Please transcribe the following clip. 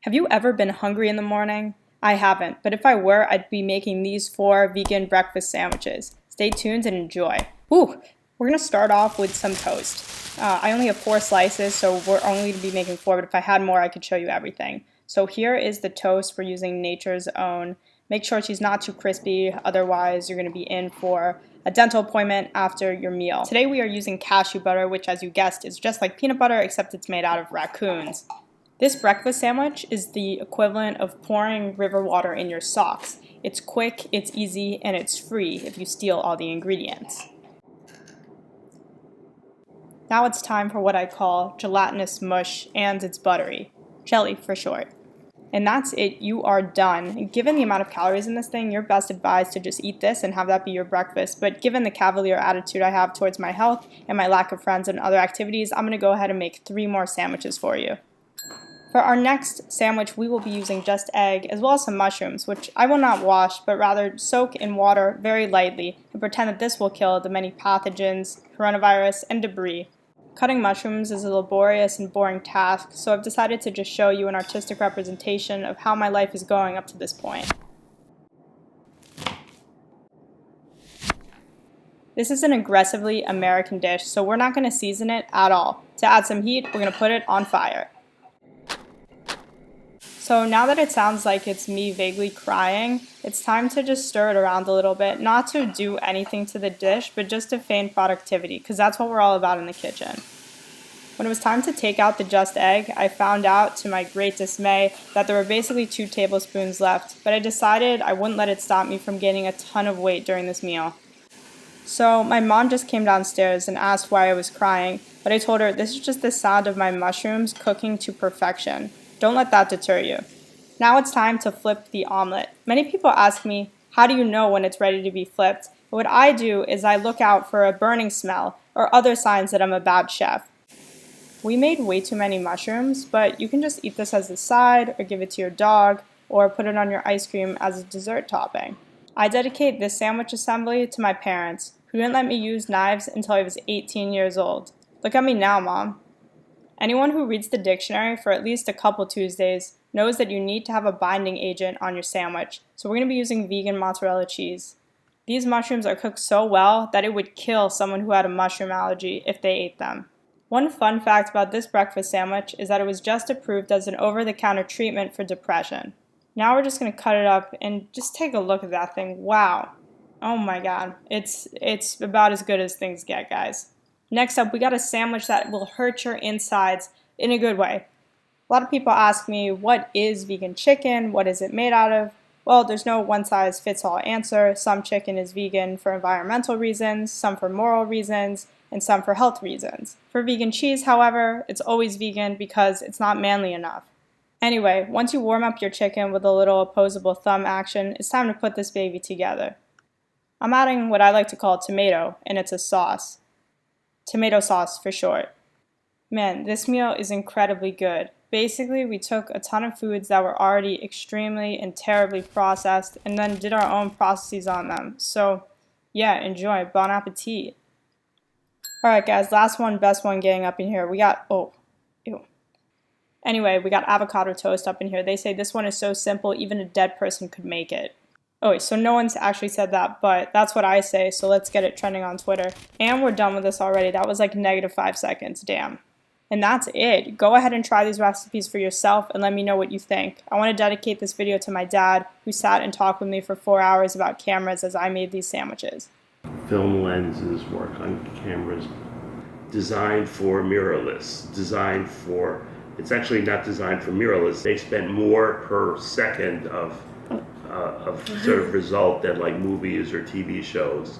Have you ever been hungry in the morning? I haven't, but if I were, I'd be making these 4 vegan breakfast sandwiches. Stay tuned and enjoy. Woo! We're gonna start off with some toast. I only have 4 slices, so we're only gonna be making 4, but if I had more, I could show you everything. So here is the toast. We're using Nature's Own. Make sure she's not too crispy, otherwise you're gonna be in for a dental appointment after your meal. Today we are using cashew butter, which as you guessed is just like peanut butter, except it's made out of raccoons. This breakfast sandwich is the equivalent of pouring river water in your socks. It's quick, it's easy, and it's free if you steal all the ingredients. Now it's time for what I call gelatinous mush, and it's buttery. Jelly for short. And that's it, you are done. Given the amount of calories in this thing, you're best advised to just eat this and have that be your breakfast. But given the cavalier attitude I have towards my health and my lack of friends and other activities, I'm gonna go ahead and make 3 more sandwiches for you. For our next sandwich, we will be using just egg as well as some mushrooms, which I will not wash, but rather soak in water very lightly and pretend that this will kill the many pathogens, coronavirus, and debris. Cutting mushrooms is a laborious and boring task, so I've decided to just show you an artistic representation of how my life is going up to this point. This is an aggressively American dish, so we're not going to season it at all. To add some heat, we're going to put it on fire. So now that it sounds like it's me vaguely crying, it's time to just stir it around a little bit, not to do anything to the dish, but just to feign productivity, because that's what we're all about in the kitchen. When it was time to take out the just egg, I found out, to my great dismay, that there were basically 2 tablespoons left, but I decided I wouldn't let it stop me from gaining a ton of weight during this meal. So my mom just came downstairs and asked why I was crying, but I told her this is just the sound of my mushrooms cooking to perfection. Don't let that deter you. Now it's time to flip the omelet. Many people ask me, how do you know when it's ready to be flipped? What I do is I look out for a burning smell or other signs that I'm a bad chef. We made way too many mushrooms, but you can just eat this as a side or give it to your dog or put it on your ice cream as a dessert topping. I dedicate this sandwich assembly to my parents, who didn't let me use knives until I was 18 years old. Look at me now, Mom. Anyone who reads the dictionary for at least a couple Tuesdays knows that you need to have a binding agent on your sandwich, so we're going to be using vegan mozzarella cheese. These mushrooms are cooked so well that it would kill someone who had a mushroom allergy if they ate them. One fun fact about this breakfast sandwich is that it was just approved as an over-the-counter treatment for depression. Now we're just going to cut it up and just take a look at that thing. Wow. Oh my god. It's about as good as things get, guys. Next up, we got a sandwich that will hurt your insides in a good way. A lot of people ask me, what is vegan chicken? What is it made out of? Well, there's no one-size-fits-all answer. Some chicken is vegan for environmental reasons, some for moral reasons, and some for health reasons. For vegan cheese, however, it's always vegan because it's not manly enough. Anyway, once you warm up your chicken with a little opposable thumb action, it's time to put this baby together. I'm adding what I like to call tomato, and it's a sauce. Tomato sauce for short. Man, this meal is incredibly good. Basically, we took a ton of foods that were already extremely and terribly processed and then did our own processes on them. So, yeah, enjoy. Bon appetit. Alright guys, last one, best one getting up in here. We got, Anyway, we got avocado toast up in here. They say this one is so simple, even a dead person could make it. Oh wait, so no one's actually said that, but that's what I say, so let's get it trending on Twitter. And we're done with this already. That was like -5 seconds, damn. And that's it. Go ahead and try these recipes for yourself and let me know what you think. I want to dedicate this video to my dad, who sat and talked with me for 4 hours about cameras as I made these sandwiches. Film lenses work on cameras designed for mirrorless, it's actually not designed for mirrorless. They spent more per second of sort of result than like movies or TV shows.